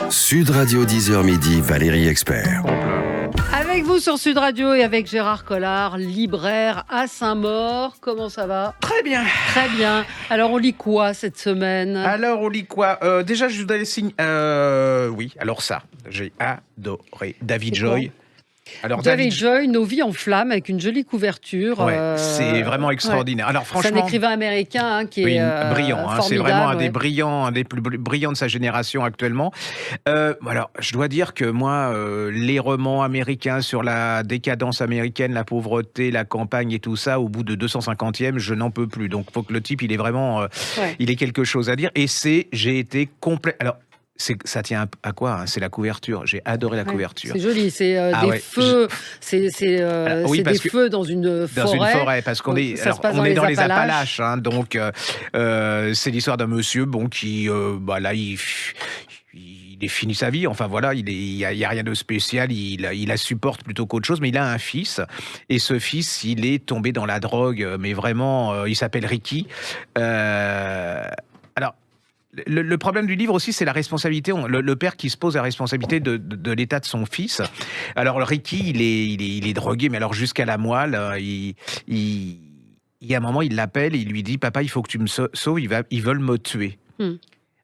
Sud Radio 10h midi, Valérie Expert. Avec vous sur Sud Radio et avec Gérard Collard, libraire à Saint-Maur. Comment ça va ? Très bien. Très bien. Alors on lit quoi cette semaine ? Alors on lit quoi ? Déjà je vous donne les signes. Oui, alors ça, j'ai adoré David Joy. Alors, David Joy, Nos vies en flammes, avec une jolie couverture. Ouais, c'est vraiment extraordinaire. Ouais. Alors franchement, c'est un écrivain américain qui est brillant. C'est vraiment un des brillants, un des plus brillants de sa génération actuellement. Alors, je dois dire que moi, les romans américains sur la décadence américaine, la pauvreté, la campagne et tout ça, au bout de 250e, je n'en peux plus. Donc, faut que le type, il est vraiment, il ait quelque chose à dire. Et j'ai été complet. Alors. Ça tient à quoi hein ? C'est la couverture. J'ai adoré la couverture. C'est joli. C'est des feux. C'est des feux dans une forêt. Dans une forêt, parce qu'on est, on est dans les Appalaches. Hein, donc, c'est l'histoire d'un monsieur qui, là, il est fini sa vie. Enfin voilà, il y a rien de spécial. Il la supporte plutôt qu'autre chose. Mais il a un fils, et ce fils, il est tombé dans la drogue. Mais vraiment, il s'appelle Ricky. Alors. Le problème du livre aussi, c'est la responsabilité. Le père qui se pose la responsabilité de l'état de son fils. Alors, le Ricky, il est drogué, mais alors jusqu'à la moelle. Il y a un moment, il l'appelle et il lui dit « Papa, il faut que tu me sauves, ils veulent me tuer. »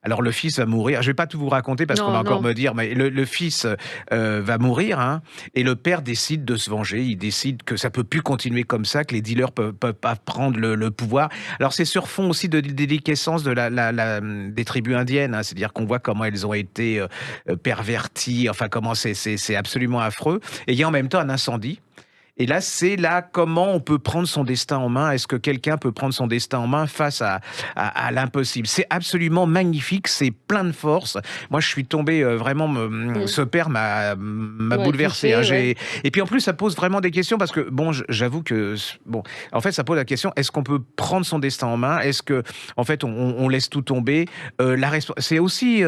Alors le fils va mourir. Je vais pas tout vous raconter parce qu'on va encore me dire, mais le fils va mourir, hein, et le père décide de se venger. Il décide que ça peut plus continuer comme ça, que les dealers peuvent pas prendre le pouvoir. Alors c'est sur fond aussi de déliquescence des tribus indiennes, hein, c'est-à-dire qu'on voit comment elles ont été perverties. Enfin comment c'est absolument affreux. Et il y a en même temps un incendie. Et là, c'est comment on peut prendre son destin en main. Est-ce que quelqu'un peut prendre son destin en main face à l'impossible ? C'est absolument magnifique, c'est plein de force. Moi, je suis tombé vraiment... Ce père m'a bouleversé. Touché, Et puis en plus, ça pose vraiment des questions parce que, j'avoue que... en fait, ça pose la question, est-ce qu'on peut prendre son destin en main ? Est-ce que, en fait, on laisse tout tomber ? C'est aussi...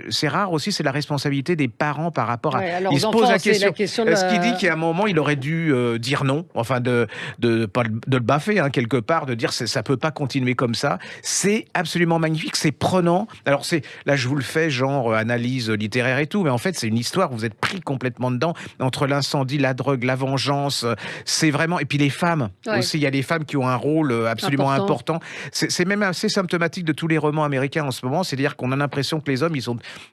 c'est rare aussi, c'est la responsabilité des parents par rapport à... Alors, il se pose la question est-ce qu'il dit qu'à un moment, il aurait dû... dire non, enfin de le baffer hein, quelque part, de dire ça peut pas continuer comme ça. C'est absolument magnifique, c'est prenant. Alors là je vous le fais genre analyse littéraire et tout, mais en fait c'est une histoire où vous êtes pris complètement dedans entre l'incendie, la drogue, la vengeance. C'est vraiment, et puis les femmes aussi. Il y a les femmes qui ont un rôle absolument important. C'est même assez symptomatique de tous les romans américains en ce moment. C'est-à-dire qu'on a l'impression que les hommes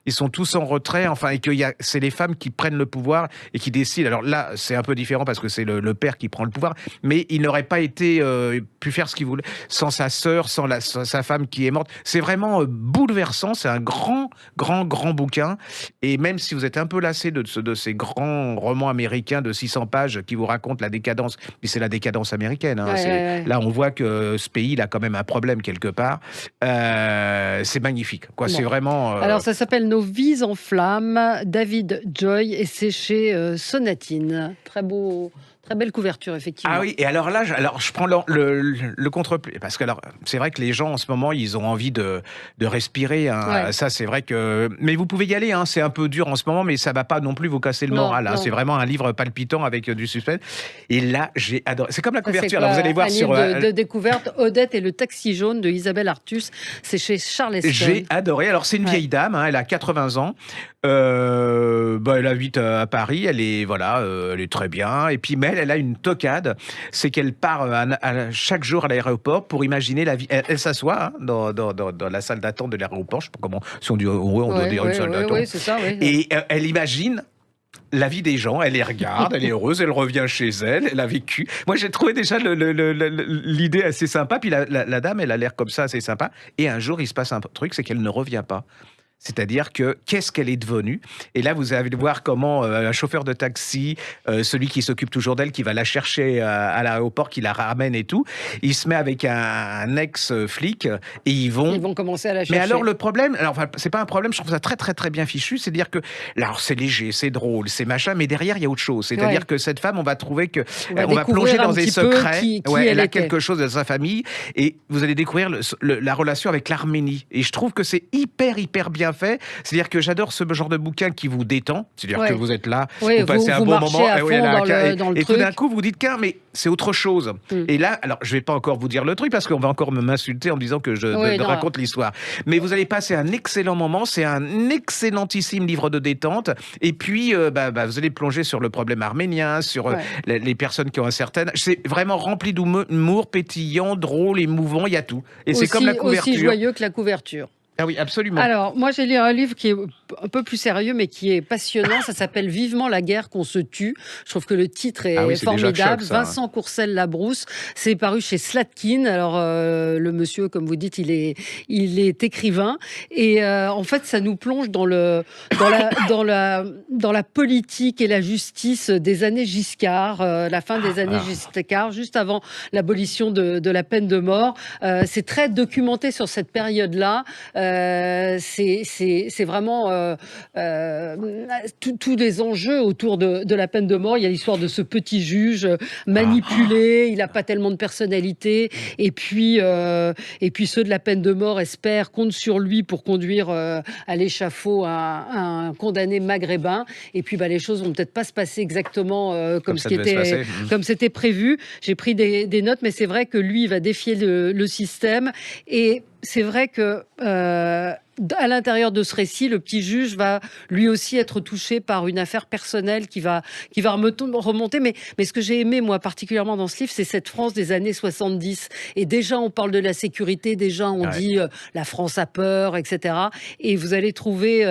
ils sont tous en retrait, enfin, et que c'est les femmes qui prennent le pouvoir et qui décident. Alors là c'est un peu différent parce que c'est le père qui prend le pouvoir, mais il n'aurait pas pu faire ce qu'il voulait sans sa sœur, sans sa femme qui est morte. C'est vraiment bouleversant, c'est un grand bouquin, et même si vous êtes un peu lassé de ces grands romans américains de 600 pages qui vous racontent la décadence, mais c'est la décadence américaine, hein, là on voit que ce pays il a quand même un problème quelque part. C'est magnifique, quoi. C'est vraiment... Alors ça s'appelle Nos vies en flammes, David Joy, et c'est chez Sonatine. Très belle couverture, effectivement. Ah oui, et alors là, je prends le contre-pied, parce que c'est vrai que les gens, en ce moment, ils ont envie de respirer. Hein. Ça, c'est vrai que... Mais vous pouvez y aller, hein. C'est un peu dur en ce moment, mais ça ne va pas non plus vous casser le moral. Hein. C'est vraiment un livre palpitant avec du suspense. Et là, j'ai adoré. C'est comme la couverture, là, vous allez voir sur... livre de découverte, Odette et le taxi jaune de Isabelle Artus. C'est chez Charles Heston. J'ai adoré. Alors, c'est une vieille dame, hein, elle a 80 ans. Elle habite à Paris, elle est très bien. Et puis, mais elle a une tocade, c'est qu'elle part chaque jour à l'aéroport pour imaginer la vie. Elle s'assoit hein, dans la salle d'attente de l'aéroport, je sais pas comment, si on dit on doit dire une salle d'attente. Oui, c'est ça, oui. Et elle imagine la vie des gens, elle les regarde, elle est heureuse, elle revient chez elle, elle a vécu. Moi, j'ai trouvé déjà l'idée assez sympa, puis la dame, elle a l'air comme ça, assez sympa. Et un jour, il se passe un truc, c'est qu'elle ne revient pas. C'est-à-dire que qu'est-ce qu'elle est devenue ? Et là, vous allez voir comment un chauffeur de taxi, celui qui s'occupe toujours d'elle, qui va la chercher à l'aéroport, qui la ramène et tout, il se met avec un ex-flic et ils vont commencer à la chercher. Mais alors le problème, c'est pas un problème, je trouve ça très très très bien fichu, c'est-à-dire que là, c'est léger, c'est drôle, c'est machin, mais derrière il y a autre chose. C'est-à-dire que cette femme, on va trouver que on va plonger dans des secrets. Elle a quelque chose de sa famille et vous allez découvrir la relation avec l'Arménie. Et je trouve que c'est hyper bien bien fait. C'est-à-dire que j'adore ce genre de bouquin qui vous détend. C'est-à-dire Ouais. que vous êtes là, Oui, vous passez un vous bon marchez moment. à et oui, fond là, dans le et tout d'un truc. coup, vous dites mais c'est autre chose. Et là, alors je vais pas encore vous dire le truc parce qu'on va encore m'insulter en me disant que je Oui, non. raconte l'histoire. Mais vous allez passer un excellent moment. C'est un excellentissime livre de détente. Et puis, vous allez plonger sur le problème arménien, sur Ouais. les personnes qui ont un certain... C'est vraiment rempli d'humour, pétillant, drôle, émouvant, il y a tout. Et c'est comme la couverture. Aussi joyeux que la couverture. Ah oui, absolument. Alors, moi, j'ai lu un livre qui est un peu plus sérieux, mais qui est passionnant. Ça s'appelle Vivement la guerre qu'on se tue. Je trouve que le titre est Ah oui, c'est déjà formidable. choc, ça, hein. Vincent Courcelles-Labrousse. C'est paru chez Slatkin. Alors, le monsieur, comme vous dites, il est écrivain. Et en fait, ça nous plonge dans la politique et la justice des années Giscard, la fin des années Giscard, juste avant l'abolition de la peine de mort. C'est très documenté sur cette période-là. C'est vraiment tous les enjeux autour de la peine de mort. Il y a l'histoire de ce petit juge manipulé, il n'a pas tellement de personnalité, et puis ceux de la peine de mort comptent sur lui pour conduire à l'échafaud un condamné maghrébin, et puis les choses vont peut-être pas se passer exactement comme c'était prévu. J'ai pris des notes, mais c'est vrai que lui, il va défier le système, et c'est vrai que à l'intérieur de ce récit, le petit juge va lui aussi être touché par une affaire personnelle qui va remonter. Mais ce que j'ai aimé, moi, particulièrement dans ce livre, c'est cette France des années 70. Et déjà, on parle de la sécurité, déjà, on dit la France a peur, etc. Et vous allez trouver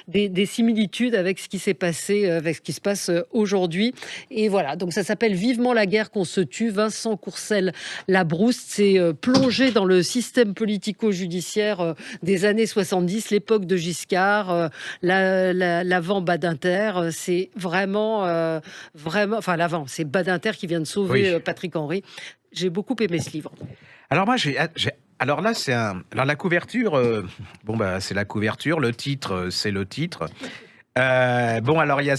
des similitudes avec ce qui s'est passé, avec ce qui se passe aujourd'hui. Et voilà, donc ça s'appelle Vivement la guerre qu'on se tue. Vincent Courcelles-Labrousse, c'est plongé dans le système politico-judiciaire des années 70, l'époque de Giscard, l'avant Badinter. C'est vraiment, enfin l'avant, c'est Badinter qui vient de sauver Patrick Henry. J'ai beaucoup aimé ce livre. Alors moi, alors là, alors la couverture, c'est la couverture, le titre, c'est le titre. Alors il y a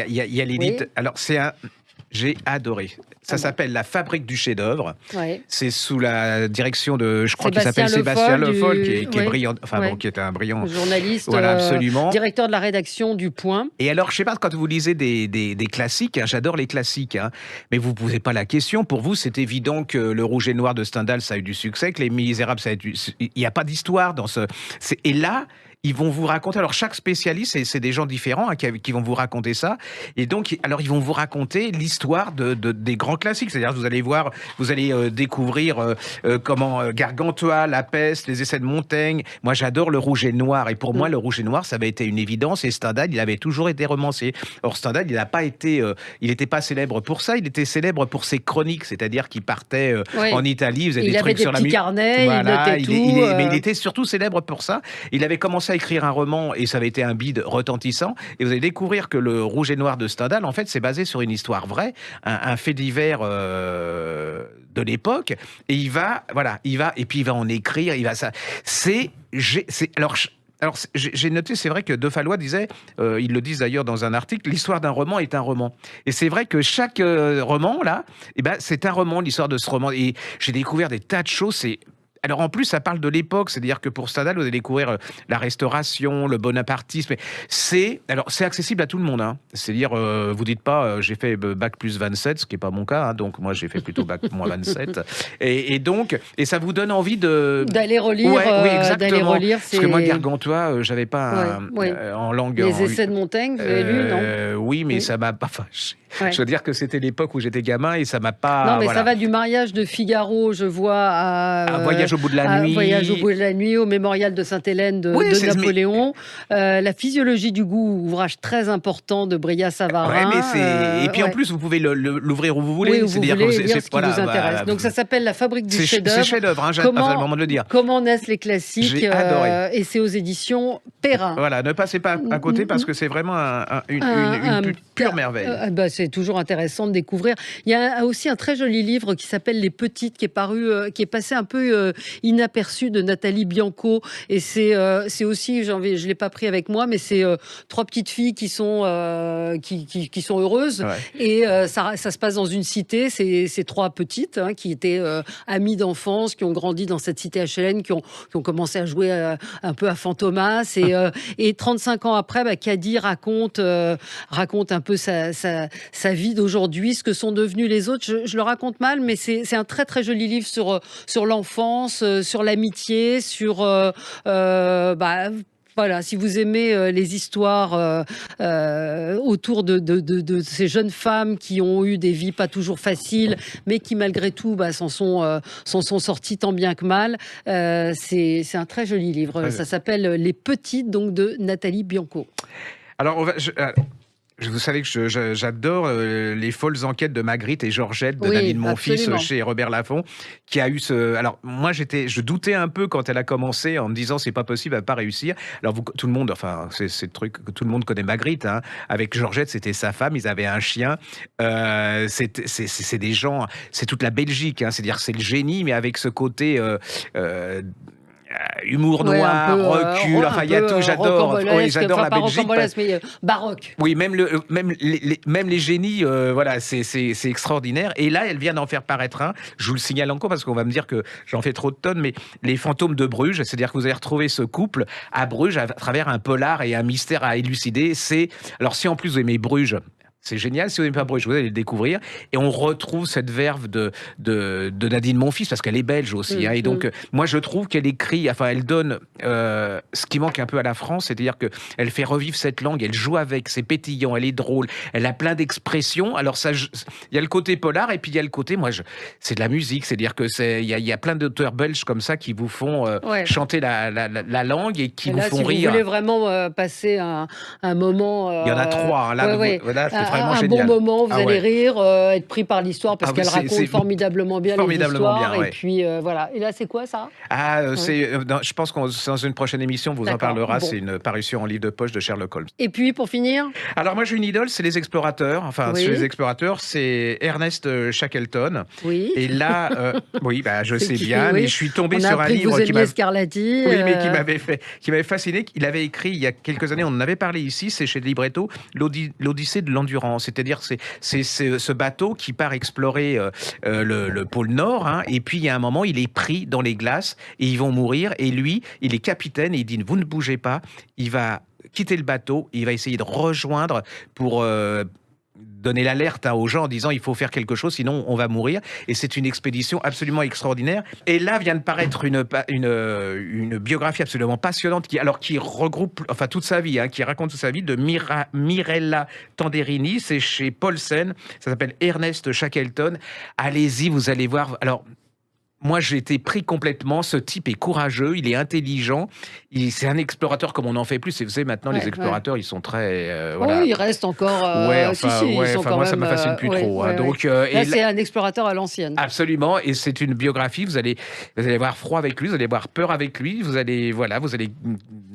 il y a l'édite. Alors j'ai adoré. Ça s'appelle La Fabrique du chef-d'œuvre. Ouais. C'est sous la direction de, je crois qu'il s'appelle Sébastien Le Foll, qui est brillant, qui est un brillant journaliste, absolument. Directeur de la rédaction du Point. Et alors, je sais pas, quand vous lisez des classiques, j'adore les classiques, mais vous ne posez pas la question. Pour vous, c'est évident que Le Rouge et Noir de Stendhal, ça a eu du succès, que Les Misérables, ça a eu il n'y a pas d'histoire dans ce... Et là, ils vont vous raconter, alors chaque spécialiste, c'est des gens différents qui vont vous raconter ça, et donc alors ils vont vous raconter l'histoire des grands classiques, c'est-à-dire vous allez découvrir comment Gargantua, La Peste, Les Essais de Montaigne. Moi j'adore Le Rouge et Noir, et pour moi Le Rouge et Noir ça avait été une évidence, et Stendhal il avait toujours été romancier. Or Stendhal il n'était pas célèbre pour ça, il était célèbre pour ses chroniques, c'est-à-dire qu'il partait en Italie, il faisait des trucs sur la musique. Il avait des petits carnets, il notait tout. Mais il était surtout célèbre pour ça. Il avait commencé à écrire un roman et ça avait été un bide retentissant, et vous allez découvrir que Le Rouge et Noir de Stendhal en fait c'est basé sur une histoire vraie, un fait divers de l'époque, et il va en écrire, alors, j'ai noté, c'est vrai que De Fallois disait, ils le disent d'ailleurs dans un article, l'histoire d'un roman est un roman. Et c'est vrai que chaque roman, là, c'est un roman, l'histoire de ce roman. Et j'ai découvert des tas de choses, alors en plus, ça parle de l'époque, c'est-à-dire que pour Stendhal, vous allez découvrir la Restauration, le bonapartisme. C'est accessible à tout le monde. C'est-à-dire, vous dites pas, j'ai fait bac plus 27, ce qui est pas mon cas. Donc moi, j'ai fait plutôt bac moins 27. Et donc, ça vous donne envie d'aller relire. Oui, exactement. D'aller relire. Parce que moi, Gargantua, j'avais pas en langue. Les Essais de Montaigne, vous avez lu, non? Oui, mais ça m'a pas fâché. Je veux dire que c'était l'époque où j'étais gamin et ça m'a pas... Non, mais ça va du mariage de Figaro, je vois, à... Voyage au bout de la nuit. Voyage au bout de la nuit, au mémorial de Sainte-Hélène de Napoléon. La physiologie du goût, ouvrage très important de Brillat-Savarin. Et puis en plus, vous pouvez l'ouvrir où vous voulez. Oui, c'est-à-dire que c'est ce qui vous intéresse. Donc ça s'appelle La Fabrique du chef-d'œuvre. C'est chef-d'œuvre, j'ai le moment de le dire. Comment naissent les classiques. J'ai adoré. Et c'est aux éditions Perrin. Voilà, ne passez pas à côté parce que c'est vraiment une pure merveille. c'est toujours intéressant de découvrir. Il y a aussi un très joli livre qui s'appelle Les Petites, qui est passé un peu inaperçu, de Nathalie Bianco. Et c'est aussi, je l'ai pas pris avec moi, mais c'est 3 petites filles qui sont heureuses. Ouais. Et ça se passe dans une cité. C'est 3 petites qui étaient amies d'enfance, qui ont grandi dans cette cité HLN, qui ont commencé à jouer un peu à Fantomas. Et 35 ans après, Caddy raconte un peu sa vie d'aujourd'hui, ce que sont devenus les autres. Je le raconte mal, mais c'est un très très joli livre sur l'enfance, sur l'amitié, sur voilà, si vous aimez les histoires autour de ces jeunes femmes qui ont eu des vies pas toujours faciles, mais qui malgré tout s'en sont sorties tant bien que mal, c'est un très joli livre. Ça s'appelle Les Petites, donc de Nathalie Bianco. Alors, vous savez que j'adore les folles enquêtes de Magritte et Georgette de Nadine Monfils chez Robert Laffont, qui a eu ce. Alors moi je doutais un peu quand elle a commencé en me disant c'est pas possible, elle va pas réussir. Alors tout le monde, enfin c'est le truc que tout le monde connaît Magritte. Avec Georgette, c'était sa femme, ils avaient un chien. C'est des gens, c'est toute la Belgique. C'est-à-dire c'est le génie, mais avec ce côté. Humour noir, recul, enfin il y a tout, j'adore la Belgique. Mais baroque. Oui, même les génies, voilà, c'est extraordinaire. Et là, elle vient d'en faire paraître un. Je vous le signale encore parce qu'on va me dire que j'en fais trop de tonnes, mais Les Fantômes de Bruges, c'est-à-dire que vous allez retrouver ce couple à Bruges à travers un polar et un mystère à élucider. Alors si en plus vous aimez Bruges, c'est génial. Si vous n'aimez pas Bruges, vous allez le découvrir. Et on retrouve cette verve de Nadine Monfils, parce qu'elle est belge aussi. Et donc, moi, je trouve qu'elle écrit, enfin, elle donne ce qui manque un peu à la France, c'est-à-dire qu'elle fait revivre cette langue, elle joue avec, c'est pétillant, elle est drôle, elle a plein d'expressions. Alors, il y a le côté polar, et puis il y a le côté, c'est de la musique, c'est-à-dire que il y a plein d'auteurs belges comme ça qui vous font chanter la langue et qui vous font rire. Si vous voulez vraiment passer un moment... il y en a 3, là, c'est vraiment un génial. Bon moment, vous allez rire, être pris par l'histoire parce qu'elle raconte formidablement bien l'histoire. Et puis voilà. Et là, c'est quoi ça ? Je pense que dans une prochaine émission, vous en parlera. Bon. C'est une parution en livre de poche de Sherlock Holmes. Et puis, pour finir ? Alors moi, j'ai une idole, c'est les explorateurs. Enfin, chez les explorateurs, c'est Ernest Shackleton. Oui. Et là, je sais bien, mais je suis tombé sur un livre qui m'a... Scarlatti. Oui, mais qui m'avait fasciné. Il avait écrit il y a quelques années, on en avait parlé ici, c'est chez Libretto, l'Odyssée de l'endurance. C'est-à-dire c'est ce bateau qui part explorer le pôle Nord, et puis il y a un moment, il est pris dans les glaces et ils vont mourir. Et lui, il est capitaine et il dit vous ne bougez pas. Il va quitter le bateau, il va essayer de rejoindre pour donner l'alerte aux gens en disant il faut faire quelque chose, sinon on va mourir. Et c'est une expédition absolument extraordinaire. Et là vient de paraître une biographie absolument passionnante qui regroupe toute sa vie, qui raconte toute sa vie, de Mirella Tanderini. C'est chez Paulsen. Ça s'appelle Ernest Shackleton. Allez-y, vous allez voir. Alors, moi, j'ai été pris complètement. Ce type est courageux, il est intelligent. C'est un explorateur comme on n'en fait plus. Et vous savez, maintenant, les explorateurs, ils sont très... Oui, ils restent encore... moi, ça me fascine plus trop. Donc, là, c'est un explorateur à l'ancienne. Absolument. Et c'est une biographie. Vous allez avoir froid avec lui, vous allez avoir peur avec lui. Vous allez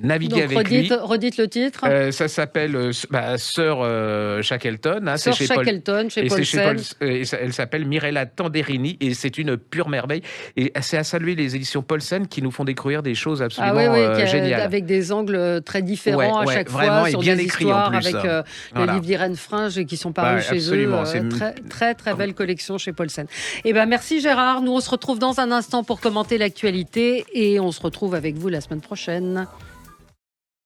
naviguer avec lui. Redites le titre. Ça s'appelle Sœur Shackleton. Sœur Shackleton, chez Paulsen. Elle s'appelle Mirella Tanderini. Et c'est une pure merveille. Et c'est à saluer les éditions Paulsen qui nous font découvrir des choses absolument géniales. Avec des angles très différents à chaque vraiment, fois, sur bien des écrit histoires, en plus, avec les livres d'Irène Fringe qui sont parus chez absolument, eux. Très, très, très belle collection chez Paulsen. Merci Gérard. Nous, on se retrouve dans un instant pour commenter l'actualité et on se retrouve avec vous la semaine prochaine.